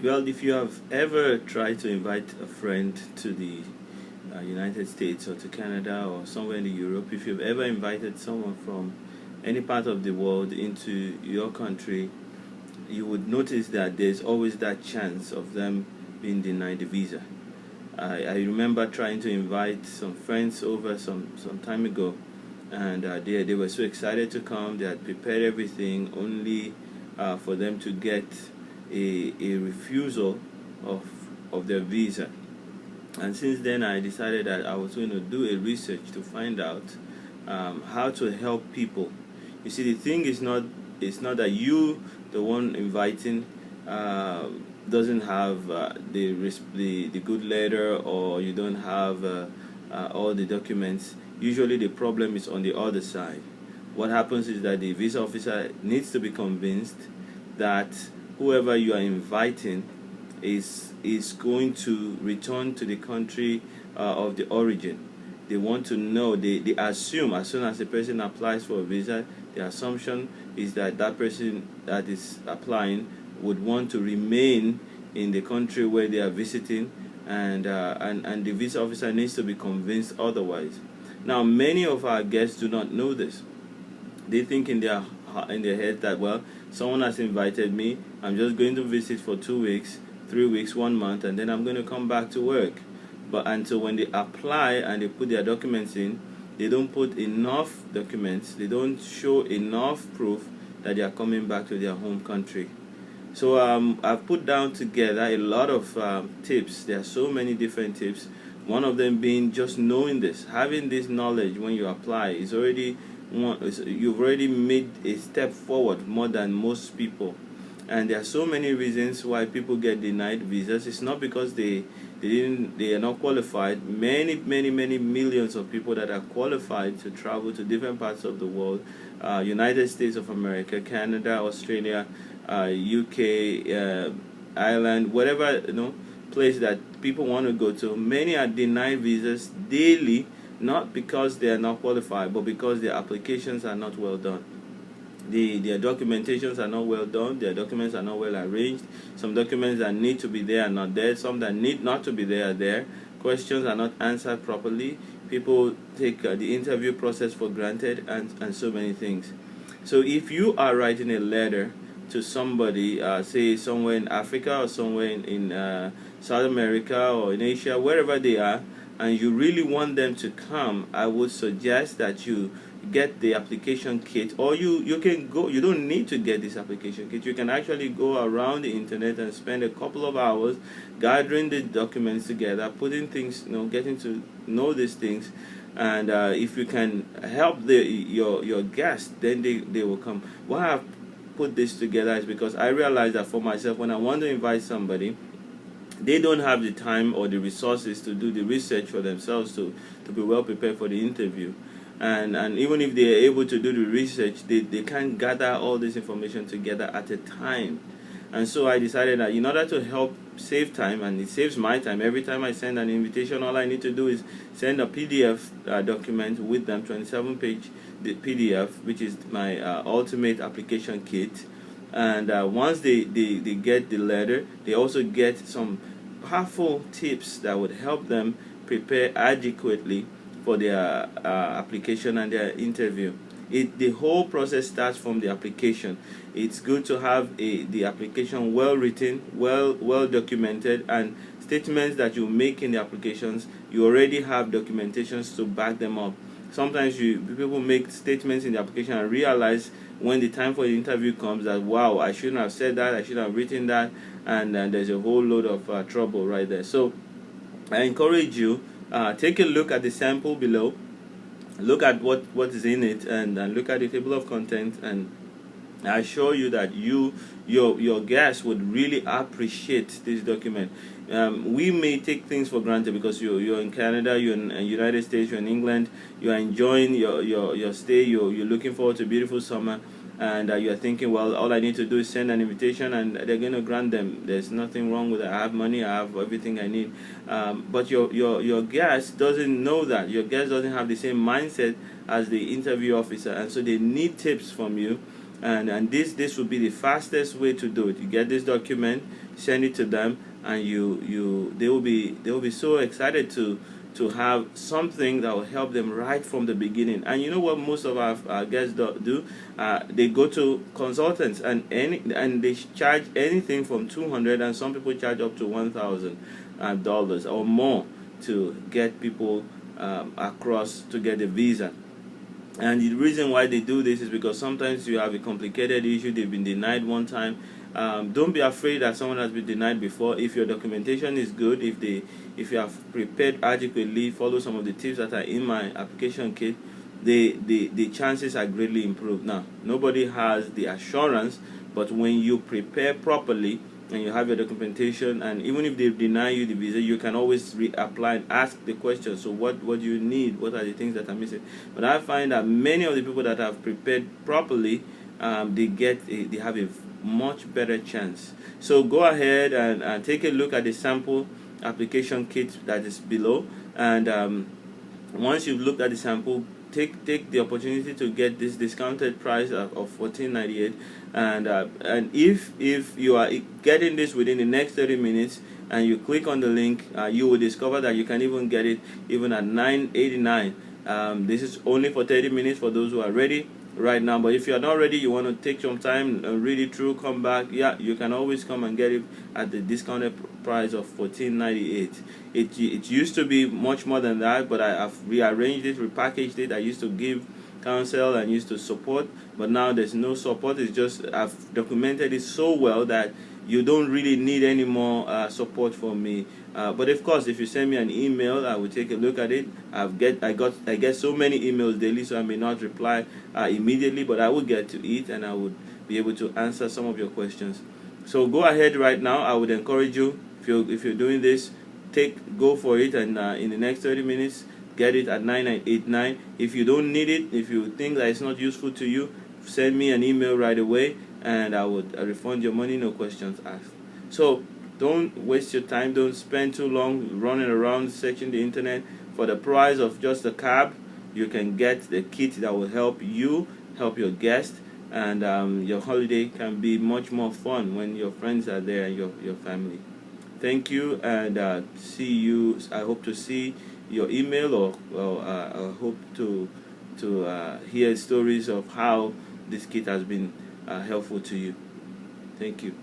Well, if you have ever tried to invite a friend to the United States or to Canada or somewhere in Europe, if you've ever invited someone from any part of the world into your country, you would notice that there's always that chance of them being denied the visa. I remember trying to invite some friends over some time ago, and they were so excited to come. They had prepared everything, only for them to get a refusal of of their visa. And since then, I decided that I was going to do a research to find out how to help people. You see, the thing is not, it's not that you, the one inviting, uh, doesn't have the good letter, or you don't have all the documents. Usually, the problem is on the other side. What happens is that the visa officer needs to be convinced that whoever you are inviting is going to return to the country of the origin. They want to know, they assume as soon as the person applies for a visa, the assumption is that that person that is applying would want to remain in the country where they are visiting, and the visa officer needs to be convinced otherwise. Now, many of our guests do not know this. They think in their head that, well, someone has invited me, I'm just going to visit for 2 weeks, 3 weeks, 1 month, and then I'm going to come back to work. But until when they apply and they put their documents in, they don't put enough documents, they don't show enough proof that they are coming back to their home country. So I've put down together a lot of tips. There are so many different tips. One of them being just knowing this, having this knowledge when you apply is already you've already made a step forward more than most people. And there are so many reasons why people get denied visas. It's not because they are not qualified. Many millions of people that are qualified to travel to different parts of the world, United States of America, Canada, Australia, UK, Ireland, whatever place that people want to go to. Many are denied visas daily, not because they are not qualified, but because their applications are not well done. Their documentations are not well done. Their documents are not well arranged. Some documents that need to be there are not there. Some that need not to be there are there. Questions are not answered properly. People take the interview process for granted, and so many things. So if you are writing a letter to somebody, say somewhere in Africa or somewhere in South America or in Asia, wherever they are, and you really want them to come, I would suggest that you get the application kit, or you can go, you don't need to get this application kit. You can actually go around the internet and spend a couple of hours gathering the documents together, putting things, getting to know these things, and if you can help your guests, then they will come. Why I've put this together is because I realize that for myself, when I want to invite somebody, they don't have the time or the resources to do the research for themselves to be well prepared for the interview. And even if they are able to do the research, they can't gather all this information together at a time. And so I decided that in order to help save time, and it saves my time, every time I send an invitation, all I need to do is send a PDF document with them, 27-page PDF, which is my ultimate application kit. And once they get the letter, they also get some powerful tips that would help them prepare adequately for their application and their interview. The whole process starts from the application. It's good to have the application well written, well documented, and statements that you make in the applications, you already have documentations to back them up. Sometimes people make statements in the application and realize when the time for the interview comes that, wow, I shouldn't have said that, I shouldn't have written that, and there's a whole load of trouble right there. So I encourage you, take a look at the sample below, look at what is in it, and look at the table of contents, and I assure you that your guests would really appreciate this document. We may take things for granted because you're in Canada, you're in United States, you're in England, you're enjoying your stay, you're looking forward to a beautiful summer, and you're thinking, well, all I need to do is send an invitation and they're going to grant them. There's nothing wrong with it. I have money, I have everything I need. But your guest doesn't know that. Your guest doesn't have the same mindset as the interview officer, and so they need tips from you. And this would be the fastest way to do it. You get this document, send it to them, and they will be so excited to have something that will help them right from the beginning. And you know what most of our guests do? They go to consultants, and they charge anything from 200, and some people charge up to $1,000 or more to get people across to get a visa. And the reason why they do this is because sometimes you have a complicated issue, they've been denied one time. Don't be afraid that someone has been denied before. If your documentation is good, if you have prepared adequately, follow some of the tips that are in my application kit, the chances are greatly improved. Now, nobody has the assurance, but when you prepare properly and you have your documentation, and even if they deny you the visa, you can always reapply and ask the question. So what do you need? What are the things that are missing? But I find that many of the people that have prepared properly, they have a much better chance. So go ahead and take a look at the sample application kit that is below, and once you've looked at the sample, take the opportunity to get this discounted price of $14.98, and if you are getting this within the next 30 minutes and you click on the link, you will discover that you can even get it even at $9.89. This is only for 30 minutes for those who are ready right now, but if you are not ready, you want to take some time and read it through, come back, yeah, you can always come and get it at the discounted price of $14.98. It used to be much more than that, but I've rearranged it, repackaged it. I used to give counsel and used to support, but now there's no support. It's just I've documented it so well that you don't really need any more support from me. But of course, if you send me an email, I will take a look at it. I get so many emails daily, so I may not reply immediately, but I will get to it, and I would be able to answer some of your questions. So go ahead right now. I would encourage you, if you're doing this, go for it, and in the next 30 minutes, get it at $9.89. If you don't need it, if you think that it's not useful to you, send me an email right away, and I would refund your money, no questions asked. So don't waste your time. Don't spend too long running around searching the internet. For the price of just a cab, you can get the kit that will help you, help your guest, and your holiday can be much more fun when your friends are there and your family. Thank you, and see you. I hope to see your email, or I hope to hear stories of how this kit has been helpful to you. Thank you.